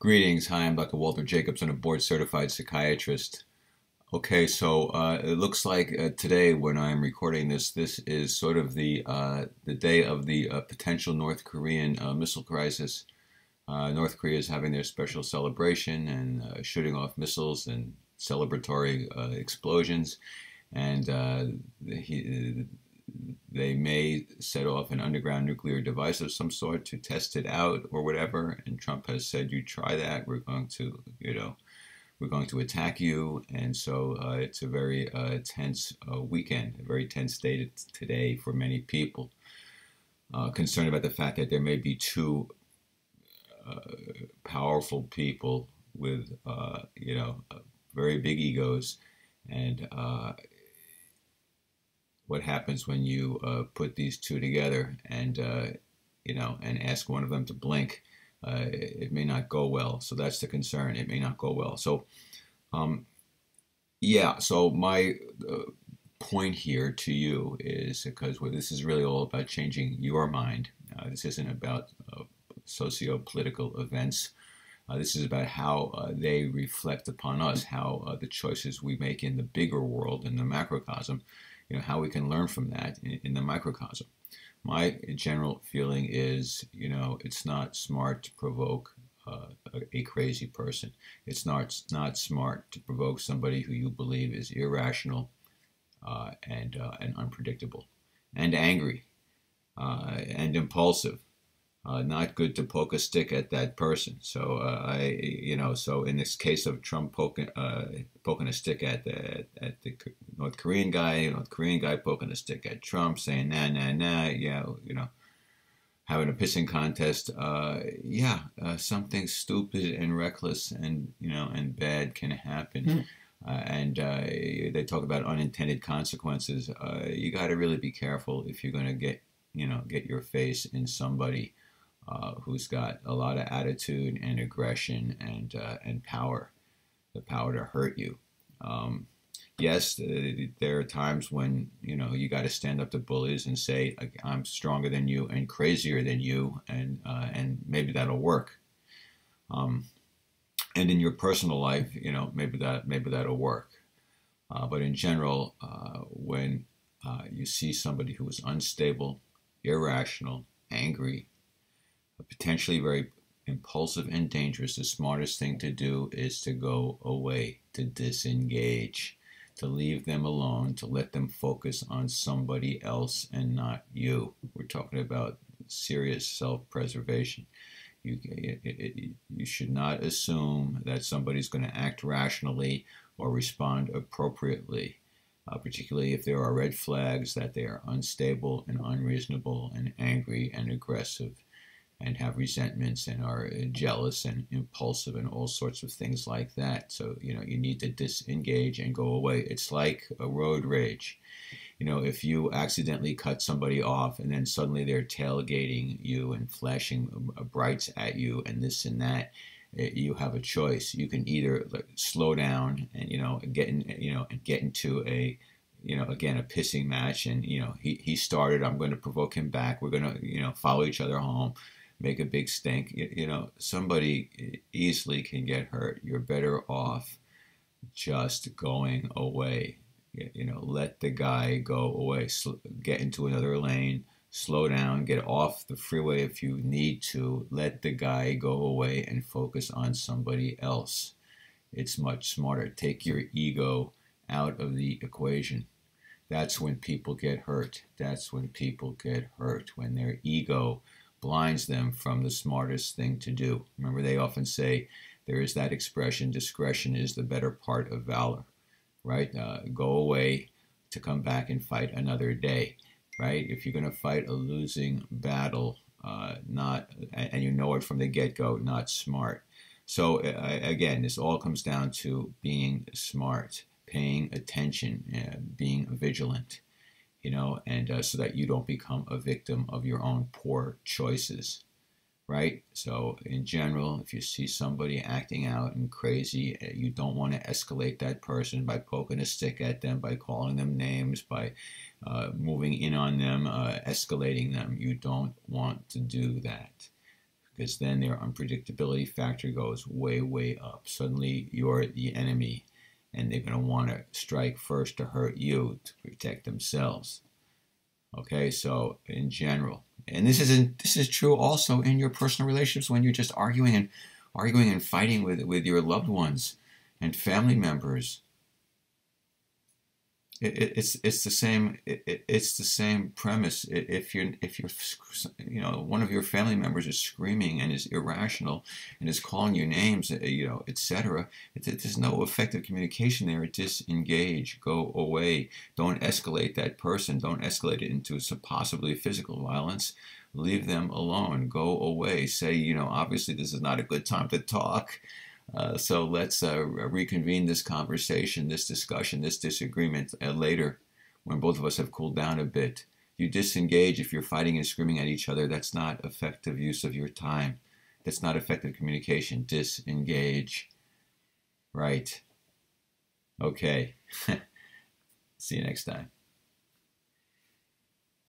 Greetings. Hi, I'm Dr. Walter Jacobs. I'm a board certified psychiatrist. Okay, so it looks like today, when I'm recording this, this is sort of the day of the potential North Korean missile crisis. North Korea is having their special celebration and shooting off missiles and celebratory explosions, and they may set off an underground nuclear device of some sort to test it out or whatever. And Trump has said, "You try that, we're going to, we're going to attack you." And so it's a very tense weekend, a very tense day today for many people, concerned about the fact that there may be two powerful people with, very big egos, and what happens when you put these two together and and ask one of them to blink. It may not go well. So that's the concern. It may not go well. So yeah, so my point here to you is, because this is really all about changing your mind. This isn't about socio-political events. This is about how they reflect upon us, how the choices we make in the bigger world, in the macrocosm, how we can learn from that in the microcosm. My general feeling is, it's not smart to provoke a crazy person. It's not smart to provoke somebody who you believe is irrational and unpredictable and angry and impulsive. Not good to poke a stick at that person. So so in this case of Trump poking a stick at the North Korean guy, poking a stick at Trump, saying nah, yeah, having a pissing contest. Something stupid and reckless and and bad can happen. And they talk about unintended consequences. You got to really be careful if you're going to get your face in somebody who's got a lot of attitude and aggression and power, the power to hurt you. Yes, there are times when you got to stand up to bullies and say, "I'm stronger than you and crazier than you," and maybe that'll work. And in your personal life, maybe that'll work. But in general, when you see somebody who is unstable, irrational, angry, potentially very impulsive and dangerous, the smartest thing to do is to go away, to disengage, to leave them alone, to let them focus on somebody else and not you. We're talking about serious self-preservation. You should not assume that somebody's going to act rationally or respond appropriately, particularly if there are red flags that they are unstable and unreasonable and angry and aggressive and have resentments and are jealous and impulsive and all sorts of things like that. So, you need to disengage and go away. It's like a road rage. If you accidentally cut somebody off and then suddenly they're tailgating you and flashing brights at you and this and that, you have a choice. You can either slow down and get into a again, a pissing match, and he started, I'm going to provoke him back, we're going to follow each other home, make a big stink. Somebody easily can get hurt. You're better off just going away. Let the guy go away. Get into another lane, slow down, get off the freeway if you need to. Let the guy go away and focus on somebody else. It's much smarter. Take your ego out of the equation. That's when people get hurt. That's when people get hurt, when their ego blinds them from the smartest thing to do. Remember, they often say, there is that expression, discretion is the better part of valor, right? Go away to come back and fight another day, right? If you're going to fight a losing battle, and you know it from the get-go, not smart. So again, this all comes down to being smart, paying attention, being vigilant, and so that you don't become a victim of your own poor choices, right? So in general, if you see somebody acting out and crazy, you don't want to escalate that person by poking a stick at them, by calling them names, by moving in on them, escalating them. You don't want to do that. because then their unpredictability factor goes way, way up. Suddenly you're the enemy, and they're going to want to strike first to hurt you to protect themselves. Okay, so in general, and this is true also in your personal relationships when you're just arguing and fighting with your loved ones and family members. It's the same it's the same premise. If you're one of your family members is screaming and is irrational and is calling you names, etc. There's no effective communication there. Disengage, go away. Don't escalate that person. Don't escalate it into possibly physical violence. Leave them alone. Go away. Say, obviously this is not a good time to talk. So let's reconvene this conversation, this discussion, this disagreement later when both of us have cooled down a bit. You disengage if you're fighting and screaming at each other. That's not effective use of your time. That's not effective communication. Disengage. Right. Okay. See you next time.